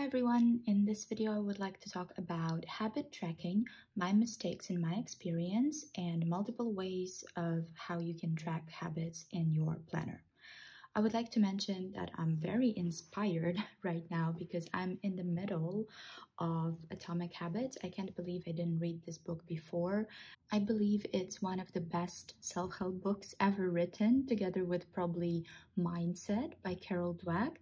Hi everyone, in this video I would like to talk about habit tracking, my mistakes in my experience, and multiple ways of how you can track habits in your planner. I would like to mention that I'm very inspired right now because I'm in the middle of Atomic Habits. I can't believe I didn't read this book before. I believe it's one of the best self-help books ever written, together with probably Mindset by Carol Dweck.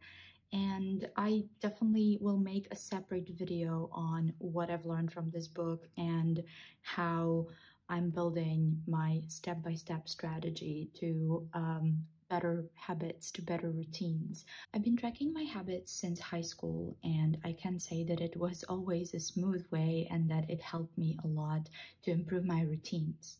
And I definitely will make a separate video on what I've learned from this book and how I'm building my step-by-step strategy to better habits, to better routines. I've been tracking my habits since high school, and I can say that it was always a smooth way and that it helped me a lot to improve my routines.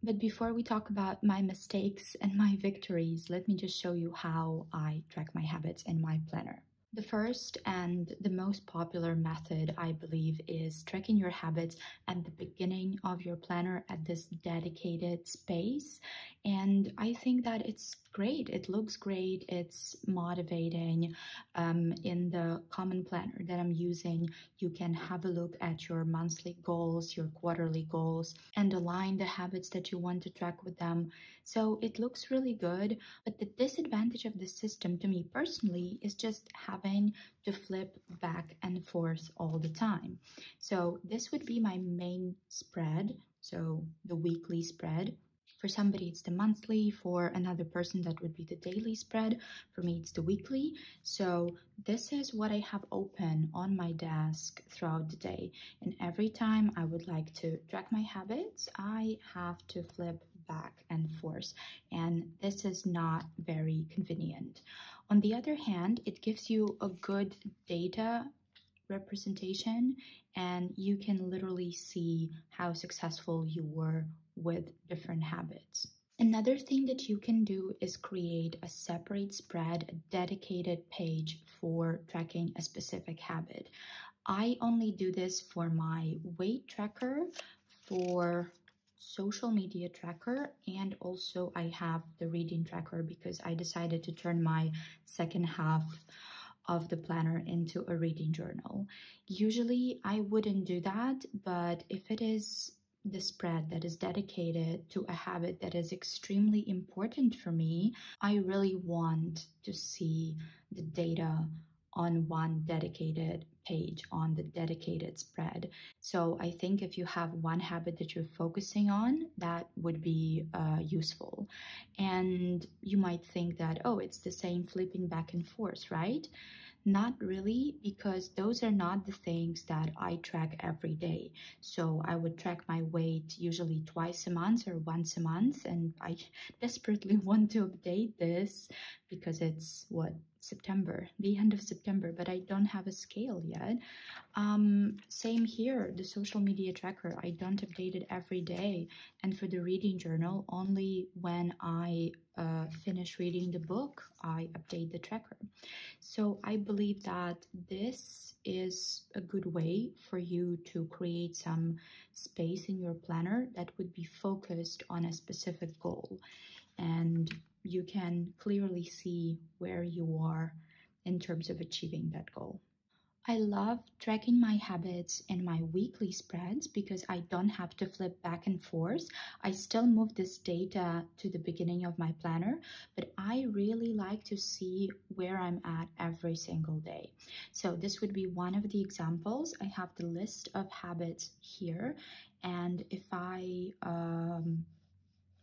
But before we talk about my mistakes and my victories, let me just show you how I track my habits in my planner. The first and the most popular method, I believe, is tracking your habits at the beginning of your planner at this dedicated space. And I think that it's great. It looks great. It's motivating. In the common planner that I'm using, you can have a look at your monthly goals, your quarterly goals, and align the habits that you want to track with them. So it looks really good. But the disadvantage of this system to me personally is just having to flip back and forth all the time. So this would be my main spread, so the weekly spread. For somebody, it's the monthly. For another person, that would be the daily spread. For me, it's the weekly. So this is what I have open on my desk throughout the day. And every time I would like to track my habits, I have to flip back and forth. And this is not very convenient. On the other hand, it gives you a good data representation, and you can literally see how successful you were with different habits. Another thing that you can do is create a separate spread, a dedicated page for tracking a specific habit. I only do this for my weight tracker, for social media tracker, and also I have the reading tracker because I decided to turn my second half of the planner into a reading journal. Usually I wouldn't do that, but if it is the spread that is dedicated to a habit that is extremely important for me, I really want to see the data on one dedicated page, on the dedicated spread. So I think if you have one habit that you're focusing on, that would be useful. And you might think that, oh, it's the same flipping back and forth, right? Not really, because those are not the things that I track every day. So I would track my weight usually twice a month or once a month, and I desperately want to update this because it's September, the end of September, but I don't have a scale yet. Same here, the social media tracker, I don't update it every day. And for the reading journal, only when I finish reading the book, I update the tracker. So I believe that this is a good way for you to create some space in your planner that would be focused on a specific goal. And you can clearly see where you are in terms of achieving that goal. I love tracking my habits in my weekly spreads because I don't have to flip back and forth. I still move this data to the beginning of my planner, but I really like to see where I'm at every single day. So this would be one of the examples. I have the list of habits here, and if I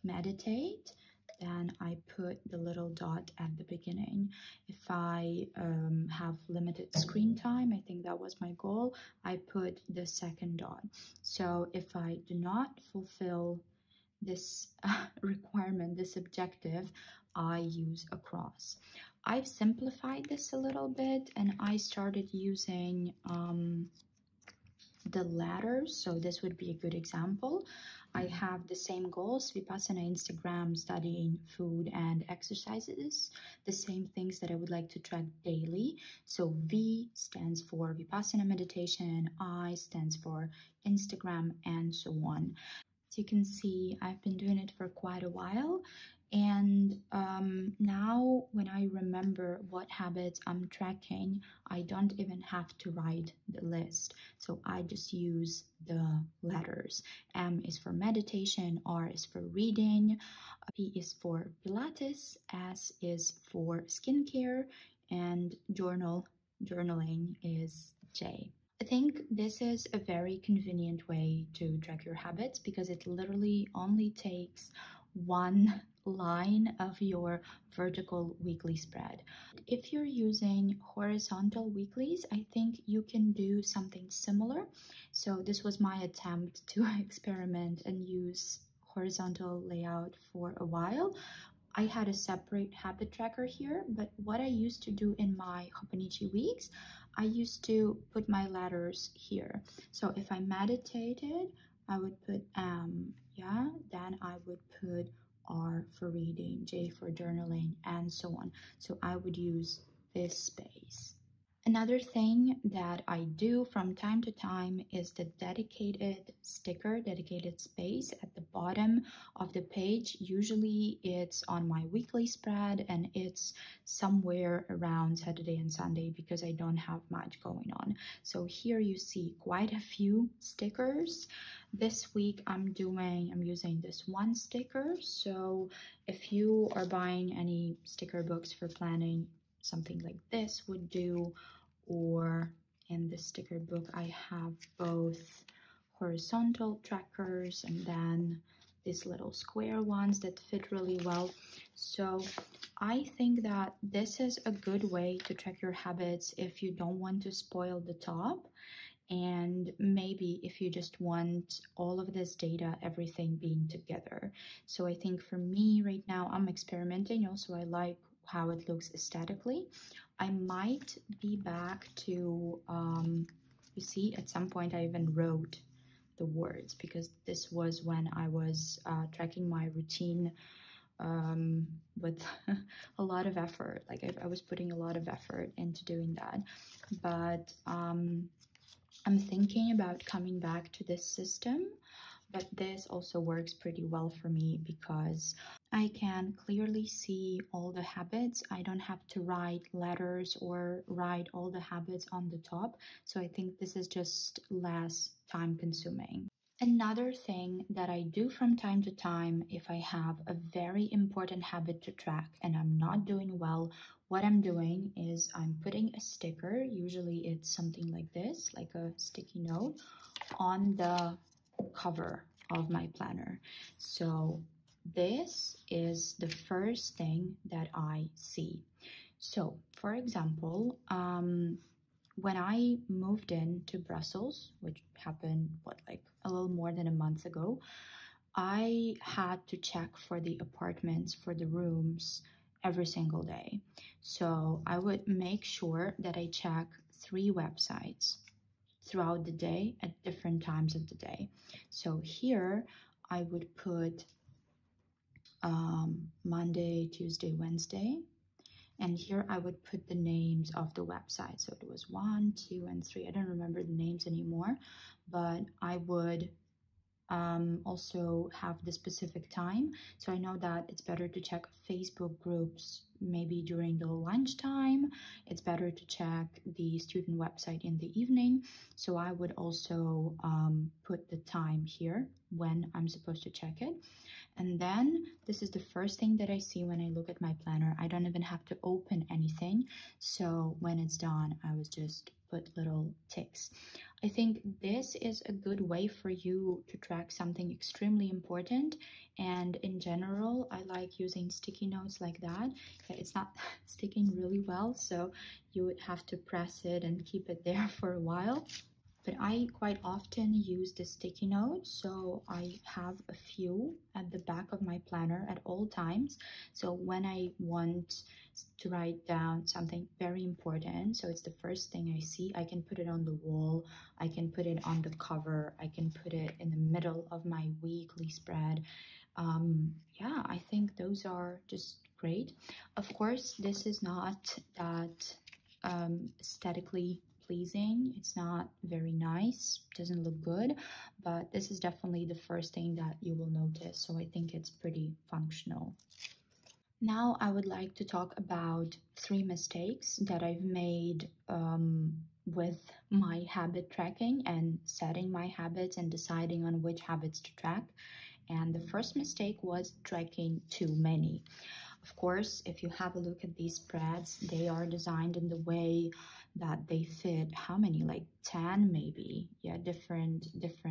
meditate, then I put the little dot at the beginning. If I have limited screen time, I think that was my goal, I put the second dot. So if I do not fulfill this requirement, this objective, I use a cross. I've simplified this a little bit, and I started using the ladders. So this would be a good example. I have the same goals, Vipassana Instagram, studying food and exercises, the same things that I would like to track daily. So V stands for Vipassana meditation, I stands for Instagram, and so on. As you can see, I've been doing it for quite a while, And now when I remember what habits I'm tracking, I don't even have to write the list. So I just use the letters. M is for meditation, R is for reading, P is for Pilates, S is for skincare, and journaling is J. I think this is a very convenient way to track your habits because it literally only takes one line of your vertical weekly spread. If you're using horizontal weeklies, I think you can do something similar. So this was my attempt to experiment and use horizontal layout for a while. I had a separate habit tracker here, but what I used to do in my Hoponichi weeks, I used to put my letters here. So if I meditated, I would put yeah, then I would put R for reading, J for journaling, and so on. So I would use this space. Another thing that I do from time to time is the dedicated sticker, dedicated space at the bottom of the page. Usually it's on my weekly spread and it's somewhere around Saturday and Sunday because I don't have much going on. So here you see quite a few stickers. This week I'm using this one sticker. So if you are buying any sticker books for planning, something like this would do. Or in the sticker book I have both horizontal trackers and then these little square ones that fit really well. So I think that this is a good way to track your habits if you don't want to spoil the top, and maybe if you just want all of this data, everything being together. So I think for me right now, I'm experimenting. Also, I like how it looks aesthetically. I might be back to, you see, at some point I even wrote the words because this was when I was tracking my routine with a lot of effort. Like I was putting a lot of effort into doing that. But I'm thinking about coming back to this system, but this also works pretty well for me because I can clearly see all the habits. I don't have to write letters or write all the habits on the top. So I think this is just less time consuming. Another thing that I do from time to time, if I have a very important habit to track and I'm not doing well, what I'm doing is I'm putting a sticker, usually it's something like this, like a sticky note, on the cover of my planner. So this is the first thing that I see. So for example, when I moved into Brussels, which happened, like a little more than a month ago, I had to check for the apartments, for the rooms every single day. So I would make sure that I check 3 websites throughout the day at different times of the day. So here I would put Monday, Tuesday, Wednesday. And here I would put the names of the website. So it was 1, 2, and 3. I don't remember the names anymore, but I would also have the specific time. So I know that it's better to check Facebook groups maybe during the lunchtime. It's better to check the student website in the evening. So I would also put the time here when I'm supposed to check it. And then this is the first thing that I see when I look at my planner. I don't even have to open anything. So when it's done, I would just put little ticks. I think this is a good way for you to track something extremely important. And in general, I like using sticky notes like that. It's not sticking really well, so you would have to press it and keep it there for a while. But I quite often use the sticky notes, so I have a few at the back of my planner at all times. So when I want to write down something very important, so it's the first thing I see, I can put it on the wall, I can put it on the cover, I can put it in the middle of my weekly spread. Yeah, I think those are just great. Of course, this is not that aesthetically pleasing. It's not very nice, doesn't look good, but this is definitely the first thing that you will notice. So I think it's pretty functional. Now, I would like to talk about 3 mistakes that I've made with my habit tracking and setting my habits and deciding on which habits to track. And the first mistake was tracking too many. Of course, if you have a look at these spreads, they are designed in the way that they fit how many, like 10 maybe, yeah, different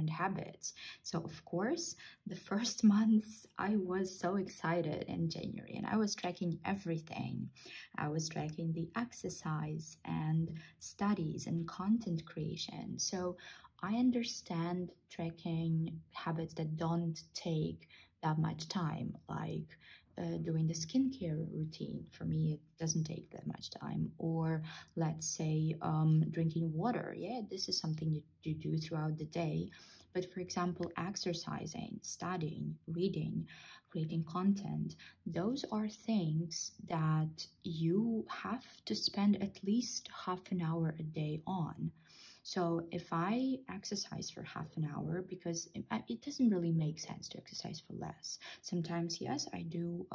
habits. So of course, the first months I was so excited in January and I was tracking everything. I was tracking the exercise and studies and content creation. So I understand tracking habits that don't take that much time, like doing the skincare routine. For me, it doesn't take that much time. Or let's say drinking water. Yeah, this is something you do throughout the day. But for example, exercising, studying, reading, creating content, those are things that you have to spend at least half an hour a day on. So if I exercise for half an hour, because it doesn't really make sense to exercise for less. Sometimes, yes, I do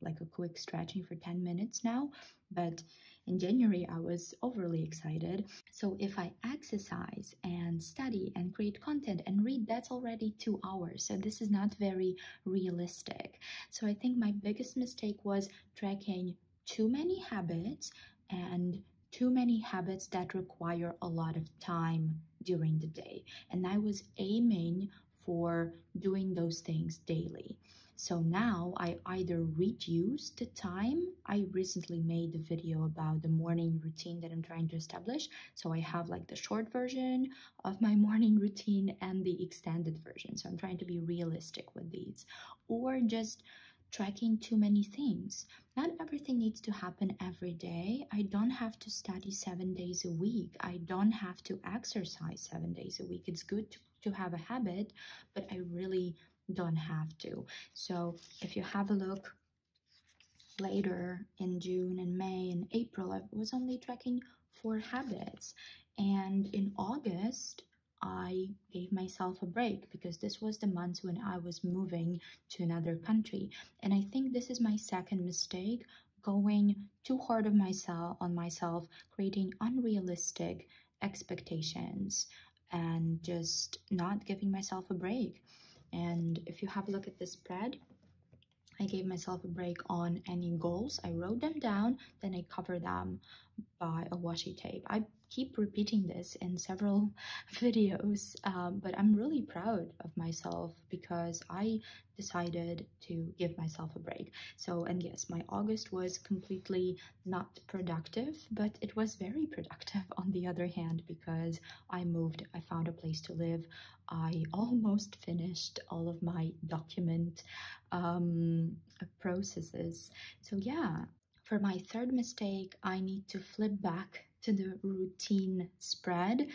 like a quick stretching for 10 minutes now, but in January, I was overly excited. So if I exercise and study and create content and read, that's already 2 hours. So this is not very realistic. So I think my biggest mistake was tracking too many habits and too many habits that require a lot of time during the day. And I was aiming for doing those things daily. So now I either reduce the time. I recently made a video about the morning routine that I'm trying to establish. So I have like the short version of my morning routine and the extended version. So I'm trying to be realistic with these. Or just tracking too many things. Not everything needs to happen every day. I don't have to study 7 days a week. I don't have to exercise 7 days a week. It's good to have a habit, but I really don't have to. So if you have a look later in June and May and April, I was only tracking 4 habits. And in August, I gave myself a break because this was the month when I was moving to another country. And I think this is my second mistake, going too hard on myself, creating unrealistic expectations and just not giving myself a break. And if you have a look at this spread, I gave myself a break on any goals. I wrote them down, then I covered them by a washi tape. I keep repeating this in several videos, but I'm really proud of myself because I decided to give myself a break. So, and yes, my August was completely not productive, but it was very productive on the other hand because I moved, I found a place to live. I almost finished all of my document processes. So yeah, for my third mistake, I need to flip back to the routine spread,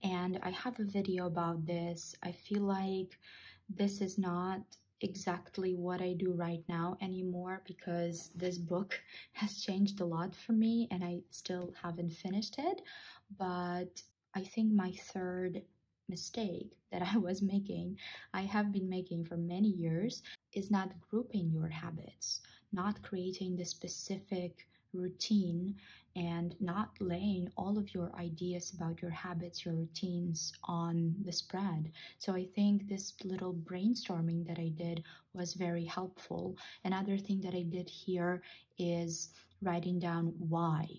and I have a video about this. I feel like this is not exactly what I do right now anymore because this book has changed a lot for me and I still haven't finished it. But I think my third mistake that I have been making for many years, is not grouping your habits, not creating the specific routine, and not laying all of your ideas about your habits, your routines on the spread. So I think this little brainstorming that I did was very helpful. Another thing that I did here is writing down why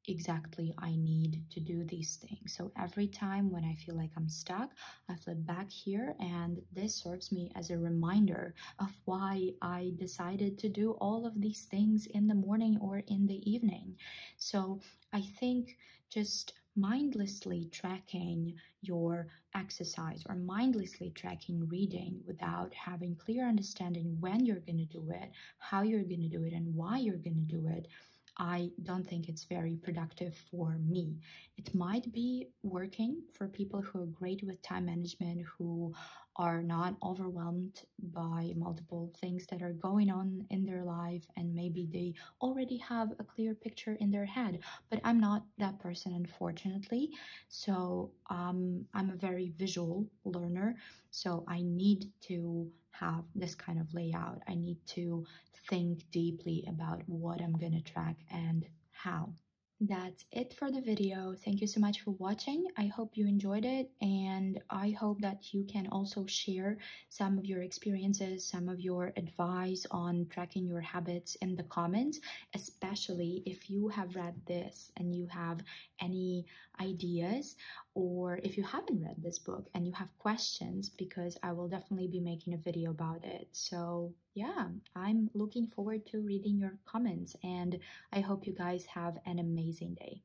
exactly I need to do these things. So every time when I feel like I'm stuck, I flip back here, and this serves me as a reminder of why I decided to do all of these things in the morning or in the evening. So I think just mindlessly tracking your exercise or mindlessly tracking reading without having clear understanding when you're going to do it, how you're going to do it, and why you're going to do it, I don't think it's very productive for me. It might be working for people who are great with time management, who are not overwhelmed by multiple things that are going on in their life, and maybe they already have a clear picture in their head. But I'm not that person, unfortunately. So I'm a very visual learner, so I need to have this kind of layout. I need to think deeply about what I'm gonna track and how. That's it for the video. Thank you so much for watching. I hope you enjoyed it, and I hope that you can also share some of your experiences, some of your advice on tracking your habits in the comments, especially if you have read this and you have any ideas, or if you haven't read this book and you have questions, because I will definitely be making a video about it. So yeah, I'm looking forward to reading your comments, and I hope you guys have an amazing day.